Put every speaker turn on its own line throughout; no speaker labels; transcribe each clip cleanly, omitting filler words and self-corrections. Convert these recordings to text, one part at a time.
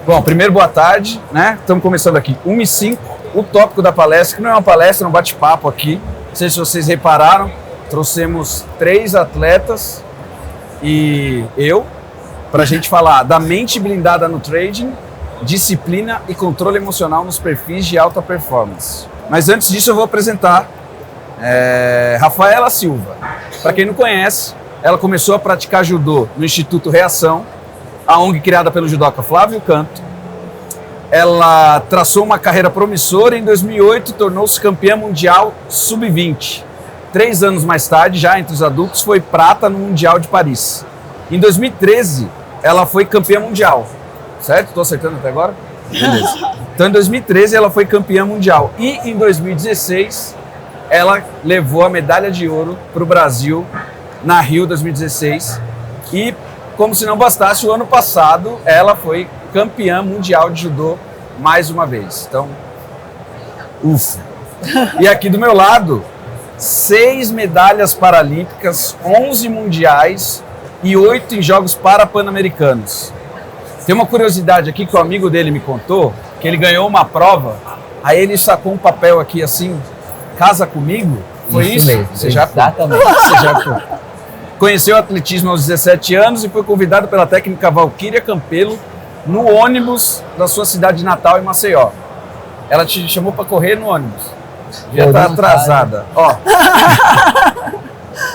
Bom, primeiro, boa tarde, né? Estamos começando aqui, 1h05. O tópico da palestra, que não é uma palestra, é um bate-papo aqui. Não sei se vocês repararam, trouxemos 3 atletas e eu, para a gente falar da mente blindada no trading, disciplina e controle emocional nos perfis de alta performance. Mas antes disso, eu vou apresentar Rafaela Silva. Para quem não conhece, ela começou a praticar judô no Instituto Reação, a ONG criada pelo judoca Flávio Canto. Ela traçou uma carreira promissora e em 2008 tornou-se campeã mundial sub-20. 3 anos mais tarde, já entre os adultos, foi prata no Mundial de Paris. Em 2013, ela foi campeã mundial. Certo? Estou acertando até agora? Beleza. Então, em 2013, ela foi campeã mundial. E em 2016, ela levou a medalha de ouro para o Brasil na Rio 2016. E, como se não bastasse, o ano passado ela foi campeã mundial de judô mais uma vez. Então, ufa. E aqui do meu lado, 6 medalhas paralímpicas, 11 mundiais e 8 em Jogos Pan-Americanos. Tem uma curiosidade aqui que o amigo dele me contou, que ele ganhou uma prova, aí ele sacou um papel aqui assim, casa comigo? Foi isso?
Mesmo,
você já conheceu o atletismo aos 17 anos e foi convidado pela técnica Valquíria Campelo no ônibus da sua cidade natal, em Maceió. Ela te chamou para correr no ônibus. Já está atrasada. Ó.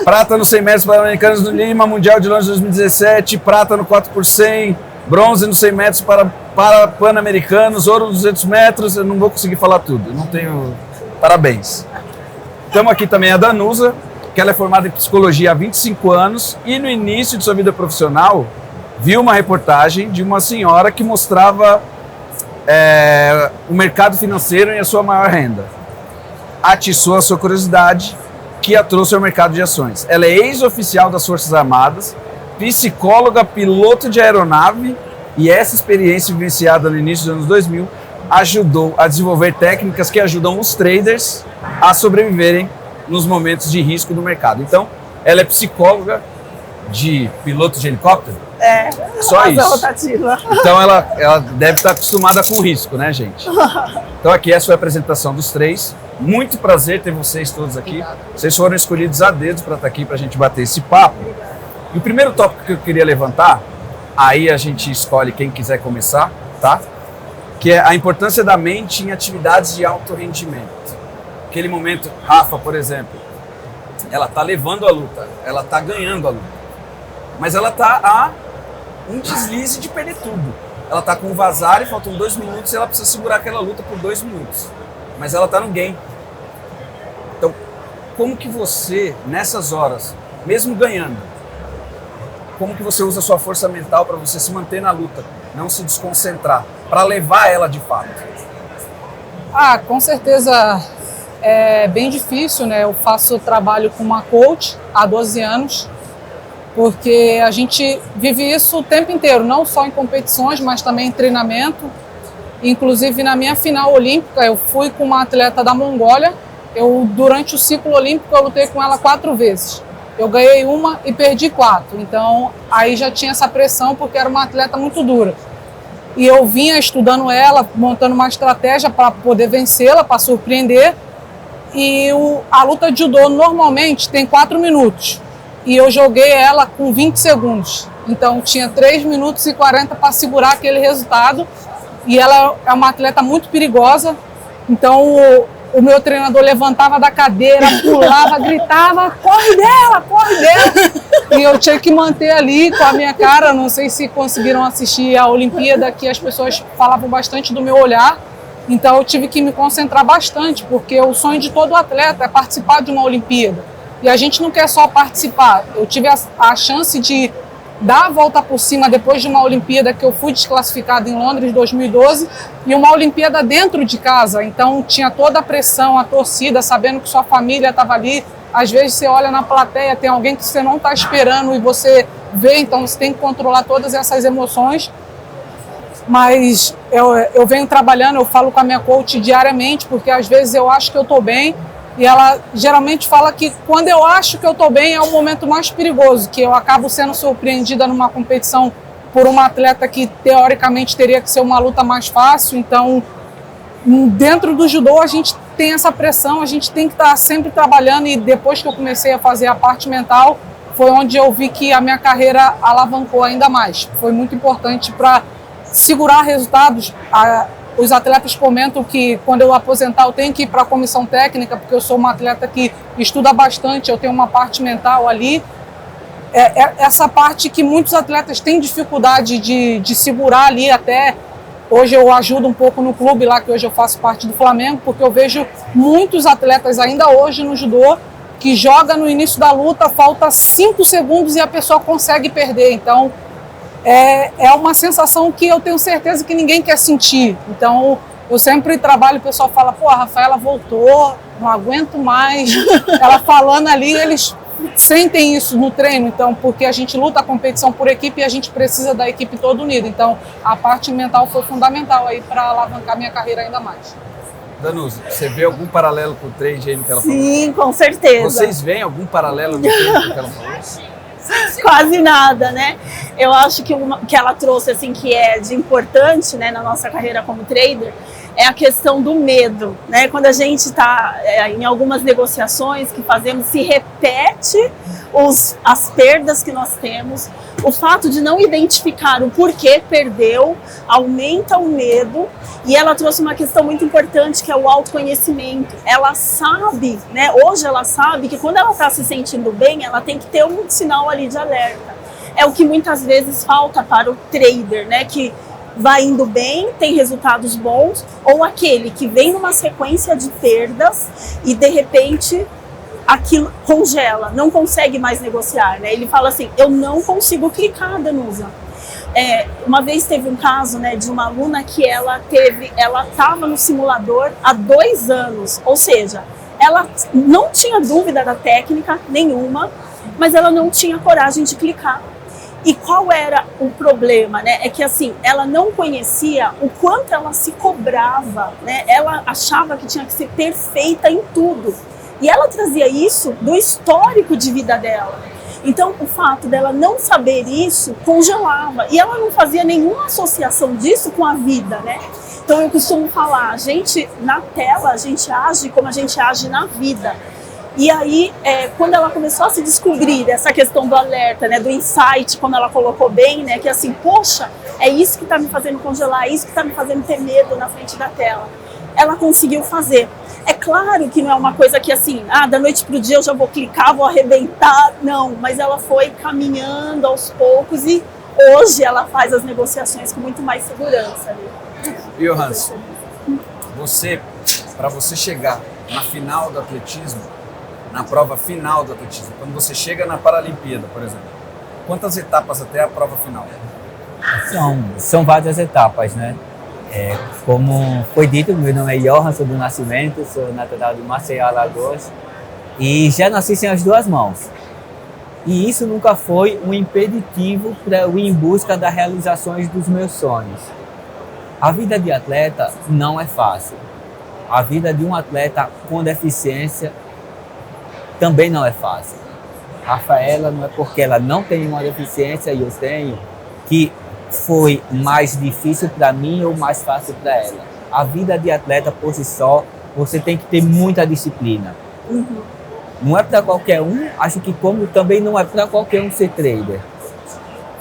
Prata nos 100 metros pan-americanos no Lima, Mundial de Londres 2017, prata no 4x100, bronze nos 100 metros para pan-americanos, ouro nos 200 metros. Eu não vou conseguir falar tudo, não tenho... Parabéns. Estamos aqui também a Danusa, que ela é formada em psicologia há 25 anos e no início de sua vida profissional viu uma reportagem de uma senhora que mostrava o mercado financeiro e a sua maior renda. Atiçou a sua curiosidade, que a trouxe ao mercado de ações. Ela é ex-oficial das Forças Armadas, psicóloga, piloto de aeronave, e essa experiência vivenciada no início dos anos 2000 ajudou a desenvolver técnicas que ajudam os traders a sobreviverem nos momentos de risco do mercado. Então, ela é psicóloga de piloto de helicóptero? Só isso.
Rotativa.
Então, ela deve estar acostumada com o risco, né, gente? Então, aqui essa foi a apresentação dos 3. Muito prazer ter vocês todos aqui. Vocês foram escolhidos a dedo para estar aqui, para a gente bater esse papo. E o primeiro tópico que eu queria levantar, aí a gente escolhe quem quiser começar, tá? Que é a importância da mente em atividades de alto rendimento. Aquele momento, Rafa, por exemplo, ela está levando a luta, ela está ganhando a luta, mas ela está a um deslize de perder tudo. Ela está com um vazar e faltam 2 minutos e ela precisa segurar aquela luta por 2 minutos, mas ela está no game. Então, como que você, nessas horas, mesmo ganhando, como que você usa a sua força mental para você se manter na luta, não se desconcentrar, para levar ela de fato?
Com certeza é bem difícil, né? Eu faço trabalho com uma coach há 12 anos, porque a gente vive isso o tempo inteiro, não só em competições, mas também em treinamento. Inclusive, na minha final olímpica, eu fui com uma atleta da Mongólia. Durante o ciclo olímpico, eu lutei com ela 4 vezes. Eu ganhei 1 e perdi 4. Então, aí já tinha essa pressão, porque era uma atleta muito dura. E eu vinha estudando ela, montando uma estratégia para poder vencê-la, para surpreender. E a luta de judô normalmente tem 4 minutos. E eu joguei ela com 20 segundos. Então, tinha 3 minutos e 40 para segurar aquele resultado. E ela é uma atleta muito perigosa. Então, o meu treinador levantava da cadeira, pulava, gritava, corre dela, corre dela. E eu tinha que manter ali com a minha cara. Não sei se conseguiram assistir a Olimpíada, que as pessoas falavam bastante do meu olhar. Então eu tive que me concentrar bastante, porque o sonho de todo atleta é participar de uma Olimpíada. E a gente não quer só participar. Eu tive a chance de dar a volta por cima depois de uma Olimpíada que eu fui desclassificada em Londres em 2012 e uma Olimpíada dentro de casa. Então tinha toda a pressão, a torcida, sabendo que sua família estava ali. Às vezes você olha na plateia, tem alguém que você não está esperando e você vê, então você tem que controlar todas essas emoções. Mas eu venho trabalhando, eu falo com a minha coach diariamente, porque às vezes eu acho que eu estou bem, e ela geralmente fala que quando eu acho que eu estou bem é o momento mais perigoso, que eu acabo sendo surpreendida numa competição por uma atleta que teoricamente teria que ser uma luta mais fácil. Então, dentro do judô a gente tem essa pressão, a gente tem que estar sempre trabalhando, e depois que eu comecei a fazer a parte mental, foi onde eu vi que a minha carreira alavancou ainda mais. Foi muito importante para segurar resultados. Os atletas comentam que quando eu aposentar eu tenho que ir para a comissão técnica, porque eu sou uma atleta que estuda bastante, eu tenho uma parte mental ali. Essa parte que muitos atletas têm dificuldade de segurar ali. Até hoje eu ajudo um pouco no clube lá, que hoje eu faço parte do Flamengo, porque eu vejo muitos atletas ainda hoje no judô que joga no início da luta, falta 5 segundos e a pessoa consegue perder. Então, é uma sensação que eu tenho certeza que ninguém quer sentir. Então, eu sempre trabalho, o pessoal fala, pô, a Rafaela voltou, não aguento mais. Ela falando ali, eles sentem isso no treino, então, porque a gente luta a competição por equipe e a gente precisa da equipe toda unida. Então, a parte mental foi fundamental aí para alavancar minha carreira ainda mais.
Danusa, você vê algum paralelo com o trade aí no que ela falou?
Sim, com certeza.
Vocês veem algum paralelo no trade no que ela falou?
Quase nada, né? Eu acho que o que ela trouxe, assim, que é de importante, né, na nossa carreira como trader, é a questão do medo, né? Quando a gente está em algumas negociações que fazemos, se repete as perdas que nós temos, o fato de não identificar o porquê perdeu, aumenta o medo. E ela trouxe uma questão muito importante, que é o autoconhecimento. Ela sabe, né? Hoje ela sabe que quando ela está se sentindo bem, ela tem que ter um sinal ali de alerta. É o que muitas vezes falta para o trader, né? Que vai indo bem, tem resultados bons, ou aquele que vem numa sequência de perdas e de repente aquilo congela, não consegue mais negociar, né? Ele fala assim, eu não consigo clicar, Danusa. Uma vez teve um caso, né, de uma aluna que ela estava no simulador há 2 anos, ou seja, ela não tinha dúvida da técnica nenhuma, mas ela não tinha coragem de clicar. E qual era o problema, né? É que assim, ela não conhecia o quanto ela se cobrava, né? Ela achava que tinha que ser perfeita em tudo. E ela trazia isso do histórico de vida dela. Então, o fato dela não saber isso congelava. E ela não fazia nenhuma associação disso com a vida, né? Então, eu costumo falar, a gente, na tela, a gente age como a gente age na vida. E aí, quando ela começou a se descobrir essa questão do alerta, né, do insight, como ela colocou bem, né, que assim, poxa, é isso que está me fazendo congelar, é isso que está me fazendo ter medo na frente da tela. Ela conseguiu fazer. É claro que não é uma coisa que assim, da noite para o dia eu já vou clicar, vou arrebentar, não. Mas ela foi caminhando aos poucos e hoje ela faz as negociações com muito mais segurança. Né?
Johannes, para você chegar na final do atletismo, na prova final do atletismo, quando você chega na Paralimpíada, por exemplo, quantas etapas até a prova final?
São várias etapas, né? Como foi dito, meu nome é Johan, sou do nascimento, sou natural de Maceió, Alagoas, e já nasci sem as 2 mãos. E isso nunca foi um impeditivo para eu ir em busca das realizações dos meus sonhos. A vida de atleta não é fácil. A vida de um atleta com deficiência também não é fácil. Rafaela, não é porque ela não tem uma deficiência e eu tenho, que foi mais difícil para mim ou mais fácil para ela. A vida de atleta por si só, você tem que ter muita disciplina.
Uhum.
Não é para qualquer um, acho que como também não é para qualquer um ser trader.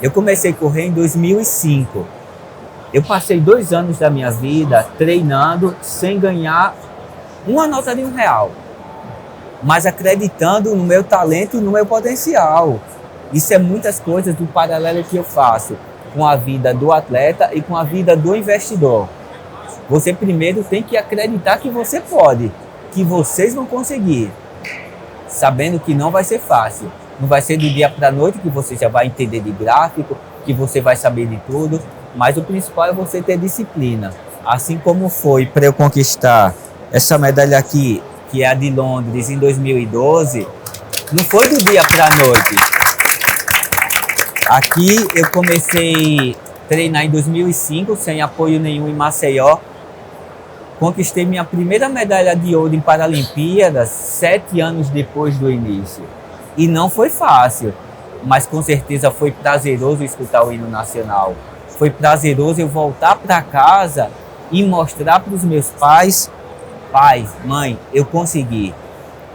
Eu comecei a correr em 2005. Eu passei 2 anos da minha vida treinando sem ganhar uma nota de R$1, mas acreditando no meu talento e no meu potencial. Isso é muitas coisas do paralelo que eu faço com a vida do atleta e com a vida do investidor. Você primeiro tem que acreditar que você pode, que vocês vão conseguir, sabendo que não vai ser fácil. Não vai ser do dia para a noite que você já vai entender de gráfico, que você vai saber de tudo, mas o principal é você ter disciplina. Assim como foi para eu conquistar essa medalha aqui, que é a de Londres em 2012, não foi do dia para a noite. Aqui eu comecei a treinar em 2005, sem apoio nenhum em Maceió. Conquistei minha primeira medalha de ouro em Paralimpíadas 7 anos depois do início. E não foi fácil. mas com certeza foi prazeroso escutar o hino nacional. Foi prazeroso eu voltar para casa e mostrar para os meus pais, pai, mãe, eu consegui.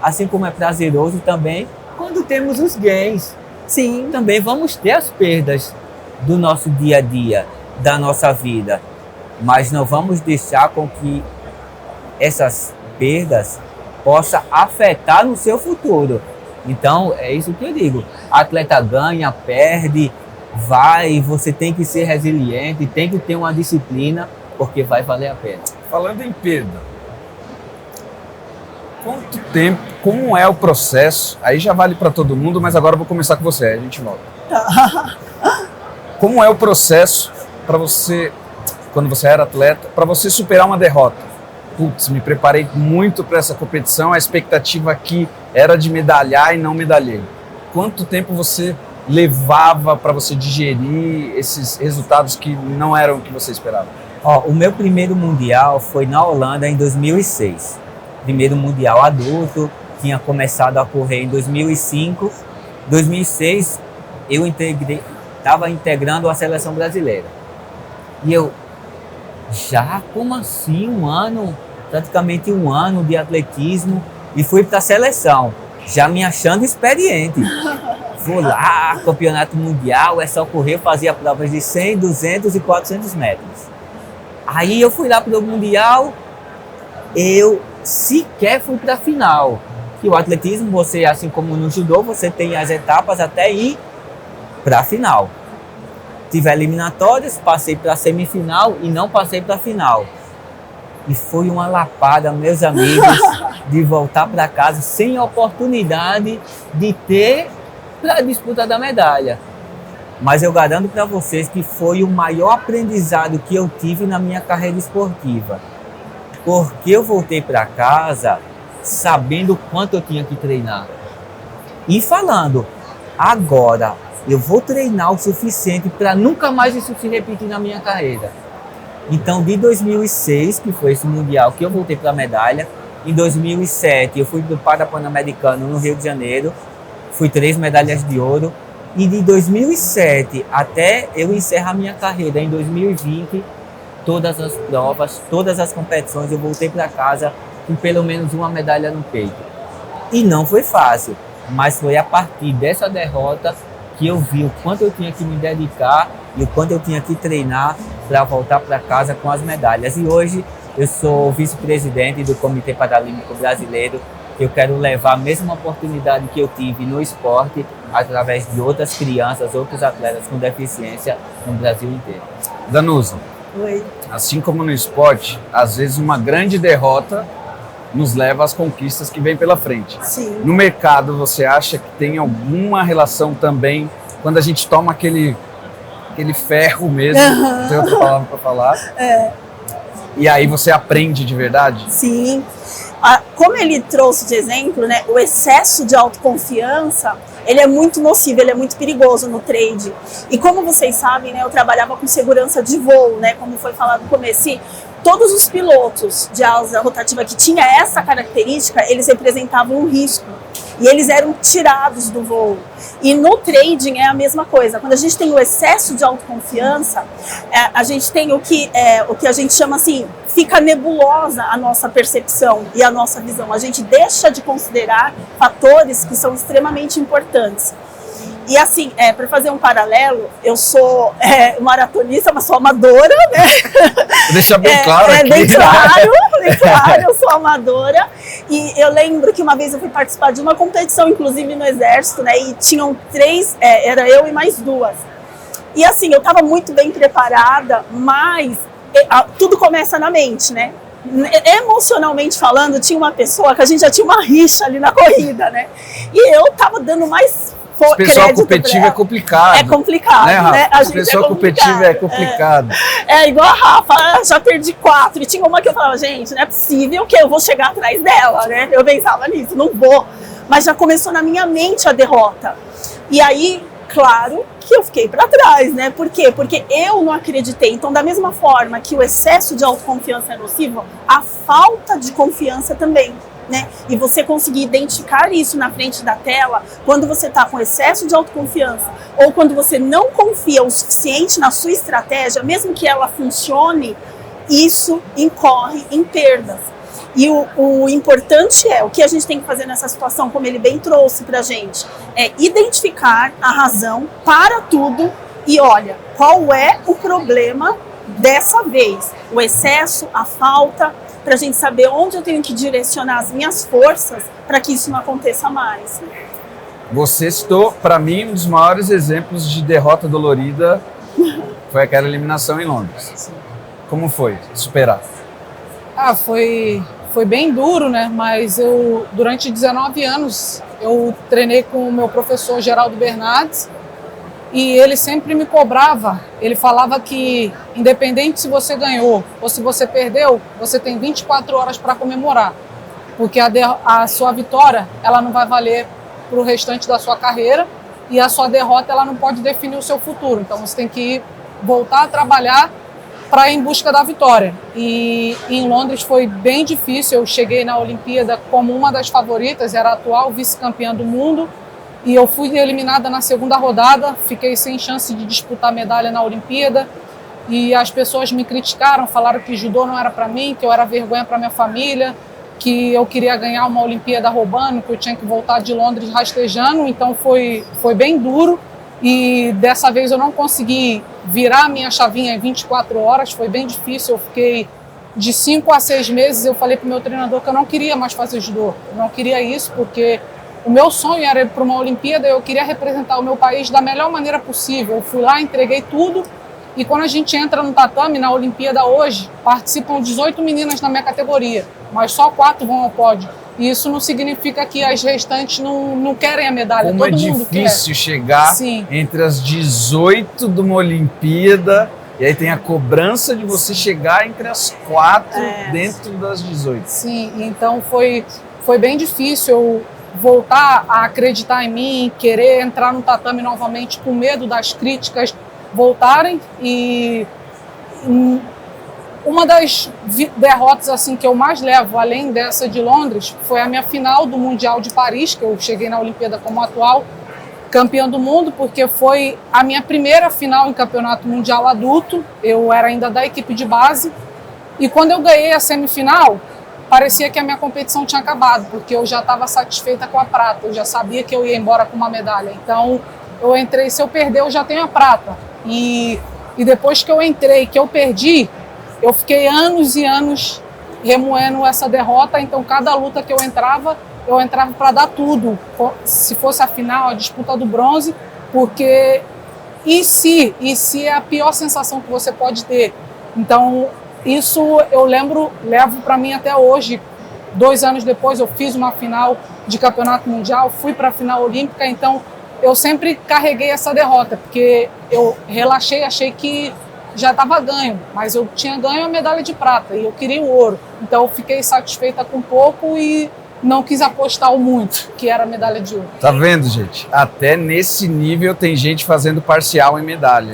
Assim como é prazeroso também quando temos os gains.
Sim.
Também vamos ter as perdas do nosso dia a dia, da nossa vida, mas não vamos deixar com que essas perdas possam afetar no seu futuro. Então, é isso que eu digo. Atleta ganha, perde, vai, você tem que ser resiliente, tem que ter uma disciplina, porque vai valer a pena.
Falando em perda, quanto tempo, como é o processo? Aí já vale para todo mundo, mas agora eu vou começar com você, a gente volta. Como é o processo para você, quando você era atleta, para você superar uma derrota? Putz, me preparei muito para essa competição, a expectativa aqui era de medalhar e não medalhei. Quanto tempo você levava para você digerir esses resultados que não eram o que você esperava?
O meu primeiro mundial foi na Holanda em 2006. Primeiro mundial adulto, tinha começado a correr em 2005. 2006 eu estava integrando a seleção brasileira. E eu, como assim um ano, praticamente um ano de atletismo, e fui para a seleção, já me achando experiente. Vou lá, campeonato mundial, é só correr, fazia provas de 100, 200 e 400 metros. Aí eu fui lá para o mundial, eu sequer fui para a final. Que o atletismo, você, assim como no judô, você tem as etapas até ir para a final. Tive eliminatórias, passei para a semifinal e não passei para a final. E foi uma lapada, meus amigos, de voltar para casa sem oportunidade de ter para a disputa da medalha. Mas eu garanto para vocês que foi o maior aprendizado que eu tive na minha carreira esportiva. Porque eu voltei para casa sabendo o quanto eu tinha que treinar. E falando, agora eu vou treinar o suficiente para nunca mais isso se repetir na minha carreira. Então, de 2006, que foi esse mundial que eu voltei para a medalha, em 2007 eu fui para o Pan-Americano no Rio de Janeiro, fui 3 medalhas de ouro, e de 2007 até eu encerrar a minha carreira em 2020, todas as provas, todas as competições, eu voltei para casa com pelo menos uma medalha no peito. E não foi fácil, mas foi a partir dessa derrota que eu vi o quanto eu tinha que me dedicar e o quanto eu tinha que treinar para voltar para casa com as medalhas. E hoje eu sou vice-presidente do Comitê Paralímpico Brasileiro, que eu quero levar a mesma oportunidade que eu tive no esporte através de outras crianças, outros atletas com deficiência no Brasil inteiro.
Danusa,
Oi.
assim como no esporte, às vezes uma grande derrota nos leva às conquistas que vêm pela frente.
Sim.
No mercado, você acha que tem alguma relação também, quando a gente toma aquele ferro mesmo, não tem outra palavra para falar, e aí você aprende de verdade?
Sim. Como ele trouxe de exemplo, né, o excesso de autoconfiança, ele é muito nocivo, ele é muito perigoso no trade. E como vocês sabem, né, eu trabalhava com segurança de voo, né, como foi falado no começo, e todos os pilotos de asa rotativa que tinha essa característica, eles representavam um risco. E eles eram tirados do voo. E no trading é a mesma coisa. Quando a gente tem o excesso de autoconfiança, a gente tem o que a gente chama assim, fica nebulosa a nossa percepção e a nossa visão. A gente deixa de considerar fatores que são extremamente importantes. E assim, para fazer um paralelo, eu sou maratonista, mas sou amadora, né?
Deixa bem claro aqui.
Bem claro, eu sou amadora. E eu lembro que uma vez eu fui participar de uma competição, inclusive no Exército, né? E tinham 3, era eu e mais 2. E assim, eu estava muito bem preparada, mas tudo começa na mente, né? Emocionalmente falando, tinha uma pessoa que a gente já tinha uma rixa ali na corrida, né? E eu estava dando mais
o pessoal competitivo é complicado.
É complicado, né?
O pessoal competitivo é complicado.
É igual a Rafa, já perdi 4. E tinha uma que eu falava, gente, não é possível que eu vou chegar atrás dela, né? Eu pensava nisso, não vou. Mas já começou na minha mente a derrota. E aí, claro que eu fiquei para trás, né? Por quê? Porque eu não acreditei. Então, da mesma forma que o excesso de autoconfiança é nocivo, a falta de confiança também, né? E você conseguir identificar isso na frente da tela, quando você está com excesso de autoconfiança ou quando você não confia o suficiente na sua estratégia, mesmo que ela funcione, isso incorre em perdas. E o importante o que a gente tem que fazer nessa situação, como ele bem trouxe pra gente, é identificar a razão para tudo e olha, qual é o problema dessa vez? O excesso, a falta, pra gente saber onde eu tenho que direcionar as minhas forças para que isso não aconteça mais.
Você citou, para mim, um dos maiores exemplos de derrota dolorida foi aquela eliminação em Londres. Como foi superar?
Foi bem duro, né? Mas eu, durante 19 anos, eu treinei com o meu professor Geraldo Bernardes e ele sempre me cobrava. Ele falava que, independente se você ganhou ou se você perdeu, você tem 24 horas para comemorar, porque a sua vitória ela não vai valer para o restante da sua carreira e a sua derrota ela não pode definir o seu futuro. Então você tem que voltar a trabalhar para ir em busca da vitória. E em Londres foi bem difícil. Eu cheguei na Olimpíada como uma das favoritas, era a atual vice-campeã do mundo, e eu fui eliminada na segunda rodada, fiquei sem chance de disputar medalha na Olimpíada, e as pessoas me criticaram, falaram que judô não era para mim, que eu era vergonha para minha família, que eu queria ganhar uma Olimpíada roubando, que eu tinha que voltar de Londres rastejando. Então foi bem duro. E dessa vez eu não consegui virar a minha chavinha em 24 horas, foi bem difícil. Eu fiquei de 5 a 6 meses, eu falei para o meu treinador que eu não queria mais fazer judô. Eu não queria isso porque o meu sonho era ir para uma Olimpíada, eu queria representar o meu país da melhor maneira possível. Eu fui lá, entreguei tudo e quando a gente entra no tatame, na Olimpíada hoje, participam 18 meninas na minha categoria, mas só 4 vão ao pódio. E isso não significa que as restantes não querem a medalha.
Como
todo
é
mundo
difícil
quer
chegar
Sim.
entre as 18 de uma Olimpíada e aí tem a cobrança de você chegar entre as 4 dentro das 18.
Sim, então foi bem difícil eu voltar a acreditar em mim, querer entrar no tatame novamente com medo das críticas voltarem. E uma das derrotas assim que eu mais levo, além dessa de Londres, foi a minha final do Mundial de Paris, que eu cheguei na Olimpíada como atual campeã do mundo, porque foi a minha primeira final em campeonato mundial adulto. Eu era ainda da equipe de base e quando eu ganhei a semifinal, parecia que a minha competição tinha acabado, porque eu já estava satisfeita com a prata, eu já sabia que eu ia embora com uma medalha. Então eu entrei, se eu perder eu já tenho a prata. E depois que eu entrei, que eu perdi, eu fiquei anos e anos remoendo essa derrota. Então cada luta que eu entrava para dar tudo. Se fosse a final, a disputa do bronze, porque e se é a pior sensação que você pode ter. Então isso eu levo para mim até hoje. 2 anos depois eu fiz uma final de campeonato mundial, fui para a final olímpica, então eu sempre carreguei essa derrota, porque eu relaxei, achei que já estava ganho, mas eu tinha ganho a medalha de prata e eu queria o ouro. Então eu fiquei satisfeita com pouco e não quis apostar o muito, que era a medalha de ouro.
Tá vendo, gente? Até nesse nível tem gente fazendo parcial em medalha.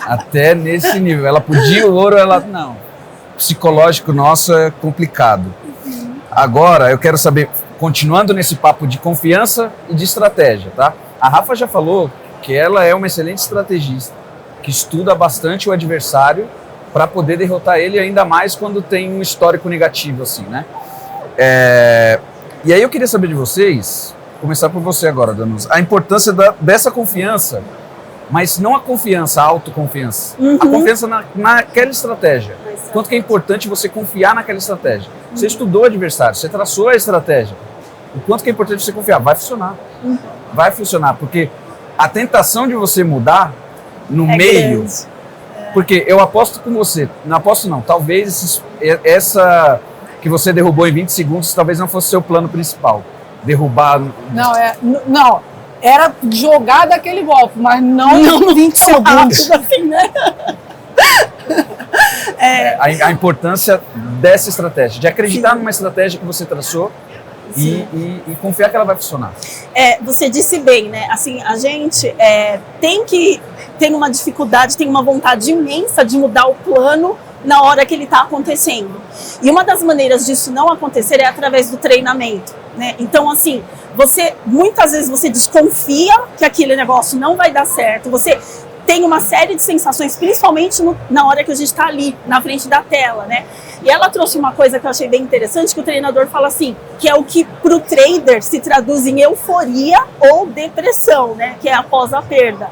Até nesse nível. Ela podia o ouro, ela não. O psicológico nosso é complicado. Agora, eu quero saber, continuando nesse papo de confiança e de estratégia, tá? A Rafa já falou que ela é uma excelente estrategista, que estuda bastante o adversário para poder derrotar ele, ainda mais quando tem um histórico negativo, assim, né? E aí eu queria saber de vocês, começar por você agora, Danusa, a importância dessa confiança, mas não a confiança, a autoconfiança. A confiança naquela estratégia. Quanto que é importante você confiar naquela estratégia. Você estudou o adversário, você traçou a estratégia. O quanto que é importante você confiar. Vai funcionar. Vai funcionar, porque a tentação de você mudar no meio... Grande. Porque eu aposto com você, não aposto não, talvez essa que você derrubou em 20 segundos talvez não fosse seu plano principal. Derrubar...
Não, era jogar daquele golpe, mas não em 20 segundos.
Assim, né?
A importância dessa estratégia, de acreditar numa estratégia que você traçou e confiar que ela vai funcionar.
Você disse bem, né? Assim, a gente tem uma dificuldade, tem uma vontade imensa de mudar o plano na hora que ele está acontecendo. E uma das maneiras disso não acontecer é através do treinamento, né? Então, assim, muitas vezes você desconfia que aquele negócio não vai dar certo, você tem uma série de sensações, principalmente na hora que a gente está ali, na frente da tela, né? E ela trouxe uma coisa que eu achei bem interessante, que o treinador fala assim, que é o que para o trader se traduz em euforia ou depressão, né? Que é após a perda,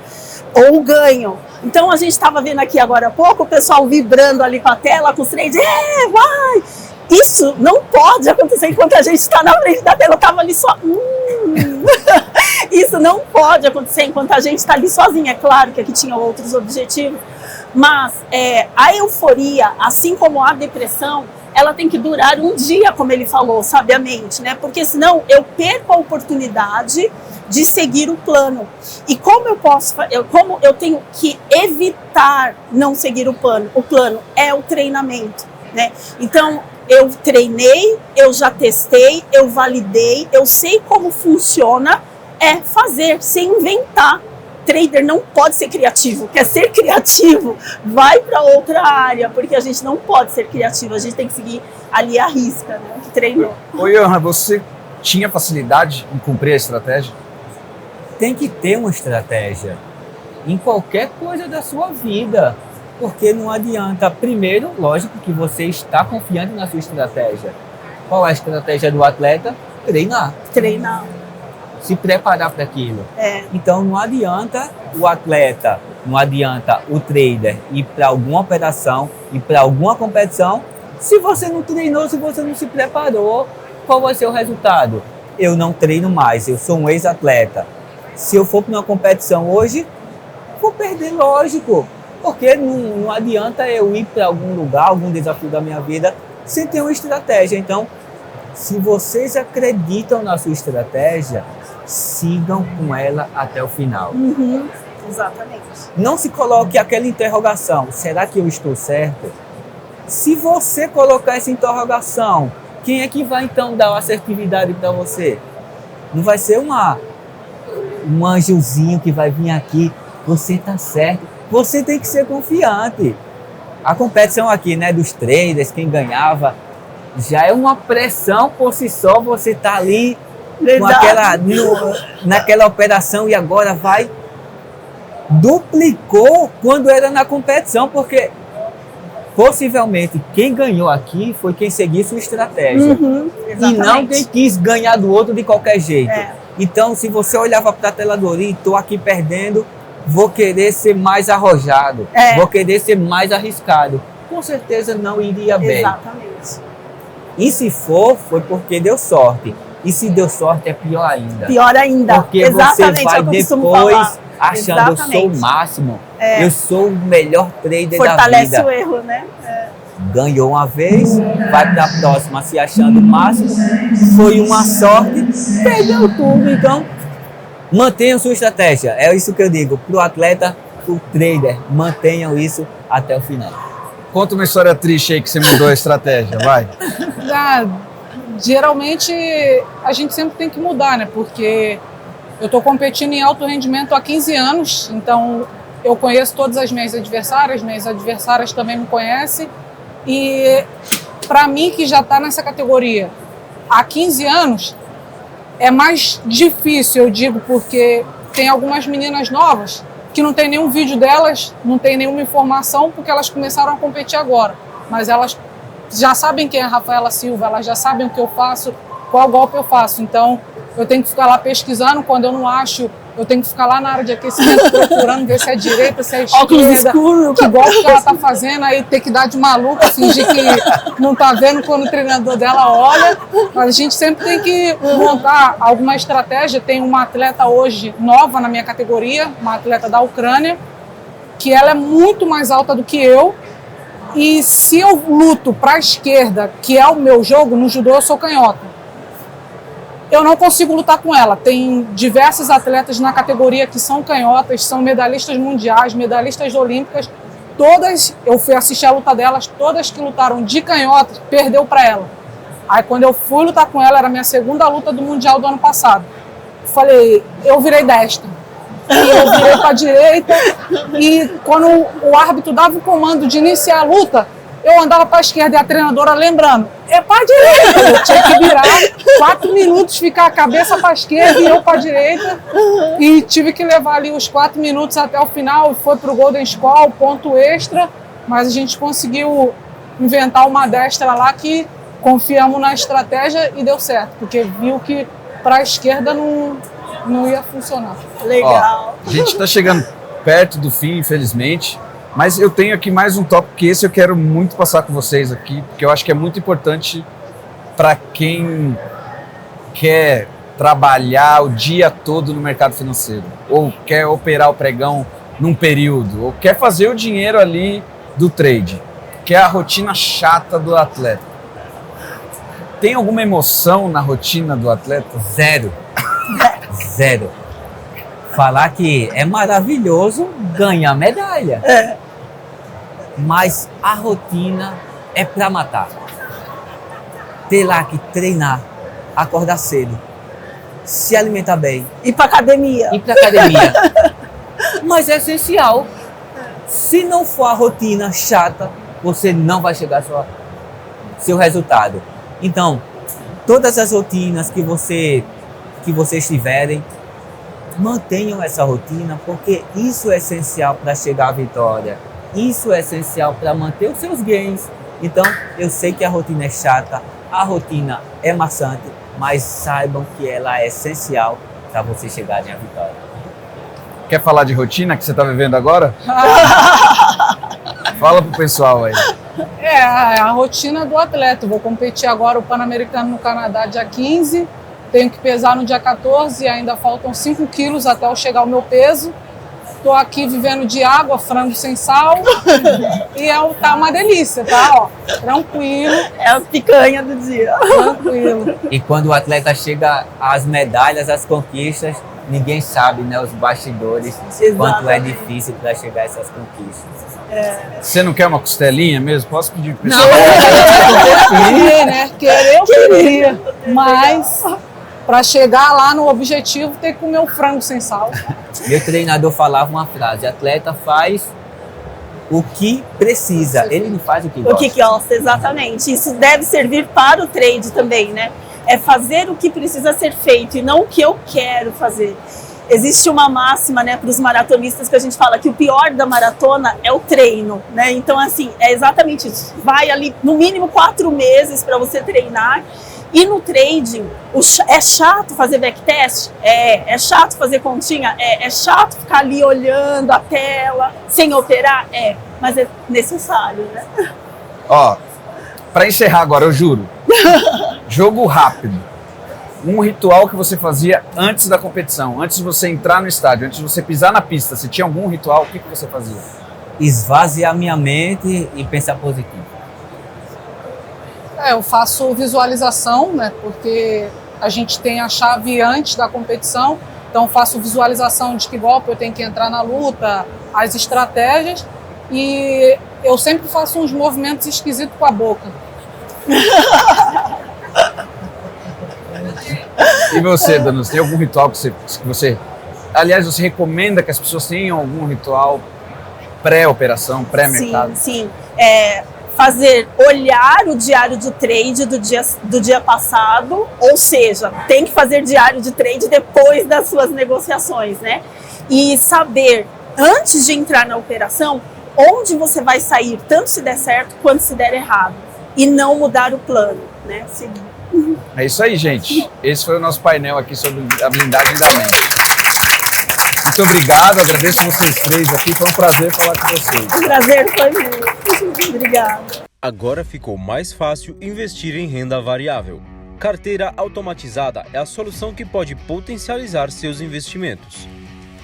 ou o ganho. Então a gente estava vendo aqui agora há pouco, o pessoal vibrando ali com a tela, com os traders, vai! Isso não pode acontecer enquanto a gente está na frente da tela, eu estava ali só... Isso não pode acontecer enquanto a gente está ali sozinha. É claro que aqui tinha outros objetivos, mas a euforia, assim como a depressão, ela tem que durar um dia, como ele falou, sabiamente, né? Porque senão eu perco a oportunidade de seguir o plano. E como eu tenho que evitar não seguir o plano? O plano é o treinamento, né? Então, eu treinei, eu já testei, eu validei, eu sei como funciona, fazer, sem inventar. Trader não pode ser criativo. Quer ser criativo, vai para outra área, porque a gente não pode ser criativo, a gente tem que seguir ali a risca, né, que treinou.
Ô Johan, você tinha facilidade em cumprir a estratégia?
Tem que ter uma estratégia em qualquer coisa da sua vida, porque não adianta. Primeiro, lógico que você está confiante na sua estratégia. Qual é a estratégia do atleta? Treinar.
Treinar.
Se preparar para aquilo. Então não adianta o atleta, não adianta o trader ir para alguma operação, ir para alguma competição, se você não treinou, se você não se preparou, qual vai ser o resultado? Eu não treino mais, eu sou um ex-atleta. Se eu for para uma competição hoje, vou perder, lógico, porque não adianta eu ir para algum lugar, algum desafio da minha vida, sem ter uma estratégia. Então, se vocês acreditam na sua estratégia, sigam com ela até o final.
Exatamente.
Não se coloque aquela interrogação, será que eu estou certo? Se você colocar essa interrogação, quem é que vai então dar assertividade para você? Não vai ser um anjozinho que vai vir aqui, você está certo. Você tem que ser confiante. A competição aqui, né, dos traders, quem ganhava, já é uma pressão por si só, você tá ali com naquela operação e agora duplicou quando era na competição, porque possivelmente quem ganhou aqui foi quem seguiu sua estratégia e não quem quis ganhar do outro de qualquer jeito. Então, se você olhava para a tela do Ori, estou aqui perdendo, vou querer ser mais arrojado, vou querer ser mais arriscado, com certeza não iria bem.
Exatamente.
E se foi porque deu sorte. E se deu sorte, é pior ainda.
Pior ainda.
Porque
exatamente,
você vai depois achando, eu sou o máximo, eu sou o melhor trader da vida.
Fortalece o erro, né?
Ganhou uma vez, vai para a próxima se achando o máximo, foi uma sorte, perdeu tudo. Então, mantenham sua estratégia. É isso que eu digo, para o atleta, para o trader, mantenham isso até o final.
Conta uma história triste aí que você mudou a estratégia, vai.
Geralmente a gente sempre tem que mudar, né? Porque eu estou competindo em alto rendimento há 15 anos, então eu conheço todas as minhas adversárias também me conhecem. E para mim, que já está nessa categoria há 15 anos, é mais difícil, eu digo, porque tem algumas meninas novas que não tem nenhum vídeo delas, não tem nenhuma informação, porque elas começaram a competir agora. Mas elas já sabem quem é a Rafaela Silva, elas já sabem o que eu faço, qual golpe eu faço. Então, eu tenho que ficar lá pesquisando, quando eu não acho, eu tenho que ficar lá na área de aquecimento procurando ver se é direita, se é esquerda, que golpe que ela tá fazendo, aí ter que dar de maluca, fingir que não tá vendo quando o treinador dela olha. Mas a gente sempre tem que montar alguma estratégia. Tem uma atleta hoje nova na minha categoria, uma atleta da Ucrânia, que ela é muito mais alta do que eu. E se eu luto para a esquerda, que é o meu jogo, no judô eu sou canhota, eu não consigo lutar com ela. Tem diversos atletas na categoria que são canhotas, são medalhistas mundiais, medalhistas olímpicas. Todas, eu fui assistir a luta delas, todas que lutaram de canhota, perdeu para ela. Aí quando eu fui lutar com ela, era a minha segunda luta do Mundial do ano passado. Falei, eu virei destra. E eu virei para a direita. E quando o árbitro dava o comando de iniciar a luta, eu andava para a esquerda e a treinadora lembrando, é para a direita. Eu tinha que virar 4 minutos, ficar a cabeça para a esquerda e eu para a direita. E tive que levar ali os 4 minutos até o final. Foi para o Golden Skull, ponto extra. Mas a gente conseguiu inventar uma destra lá que confiamos na estratégia e deu certo. Porque viu que para a esquerda não ia funcionar.
Legal.
Ó, a gente está chegando perto do fim, infelizmente. Mas eu tenho aqui mais um tópico que esse eu quero muito passar com vocês aqui, porque eu acho que é muito importante para quem quer trabalhar o dia todo no mercado financeiro, ou quer operar o pregão num período, ou quer fazer o dinheiro ali do trade, que é a rotina chata do atleta. Tem alguma emoção na rotina do atleta?
Zero. Zero. Falar que é maravilhoso ganhar medalha. Mas a rotina é para matar. Ter lá que treinar, acordar cedo, se alimentar bem.
Ir para academia.
Mas é essencial. Se não for a rotina chata, você não vai chegar ao seu resultado. Então, todas as rotinas que vocês tiverem, mantenham essa rotina, porque isso é essencial para chegar à vitória. Isso é essencial para manter os seus gains. Então, eu sei que a rotina é chata, a rotina é maçante, mas saibam que ela é essencial para vocês chegarem à vitória.
Quer falar de rotina que você está vivendo agora? Fala pro pessoal aí.
É a rotina do atleta. Vou competir agora o Pan-Americano no Canadá dia 15. Tenho que pesar no dia 14 e ainda faltam 5 quilos até eu chegar ao meu peso. Estou aqui vivendo de água, frango sem sal. E tá uma delícia, tá? Ó, tranquilo.
É a picanha do dia.
Tranquilo.
E quando o atleta chega às medalhas, às conquistas, ninguém sabe, né, os bastidores, quanto é difícil para chegar a essas conquistas.
Você não quer uma costelinha mesmo? Posso pedir pro pessoal?
Querer, né? Querer eu queria. Mas para chegar lá no objetivo, tem que comer um frango sem sal.
Meu treinador falava uma frase: atleta faz o que precisa, ele não faz o que gosta.
O que gosta, exatamente. Isso deve servir para o trade também, né? É fazer o que precisa ser feito e não o que eu quero fazer. Existe uma máxima, né, para os maratonistas que a gente fala que o pior da maratona é o treino, né? Então, assim, é exatamente isso. Vai ali, no mínimo 4 meses para você treinar. E no trading, é chato fazer backtest? É chato fazer continha? É chato ficar ali olhando a tela, sem operar? Mas é necessário, né?
Ó, para encerrar agora, eu juro. Jogo rápido. Um ritual que você fazia antes da competição, antes de você entrar no estádio, antes de você pisar na pista. Se tinha algum ritual, o que você fazia?
Esvaziar minha mente e pensar positivo.
Eu faço visualização, né? Porque a gente tem a chave antes da competição. Então faço visualização de que golpe eu tenho que entrar na luta, as estratégias. E eu sempre faço uns movimentos esquisitos com a boca.
E você, Danus, tem algum ritual que você... Aliás, você recomenda que as pessoas tenham algum ritual pré-operação, pré-mercado?
Sim. Olhar o diário de trade do dia passado, ou seja, tem que fazer diário de trade depois das suas negociações, né? E saber, antes de entrar na operação, onde você vai sair, tanto se der certo quanto se der errado. E não mudar o plano, né?
É isso aí, gente. Esse foi o nosso painel aqui sobre a blindagem da mente. Muito obrigado, agradeço vocês três aqui, foi um prazer falar com vocês.
O prazer foi meu. Obrigada.
Agora ficou mais fácil investir em renda variável. Carteira automatizada é a solução que pode potencializar seus investimentos.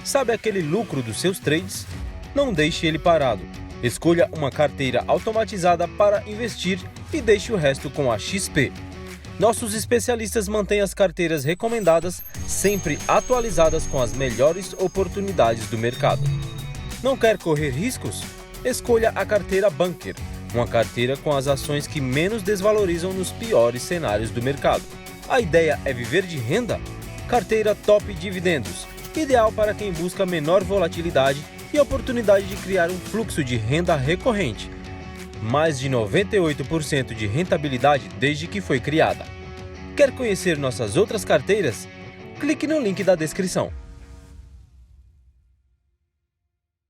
Sabe aquele lucro dos seus trades? Não deixe ele parado. Escolha uma carteira automatizada para investir e deixe o resto com a XP. Nossos especialistas mantêm as carteiras recomendadas sempre atualizadas com as melhores oportunidades do mercado. Não quer correr riscos? Escolha a carteira Bunker, uma carteira com as ações que menos desvalorizam nos piores cenários do mercado. A ideia é viver de renda? Carteira Top Dividendos, ideal para quem busca menor volatilidade e oportunidade de criar um fluxo de renda recorrente. Mais de 98% de rentabilidade desde que foi criada. Quer conhecer nossas outras carteiras? Clique no link da descrição.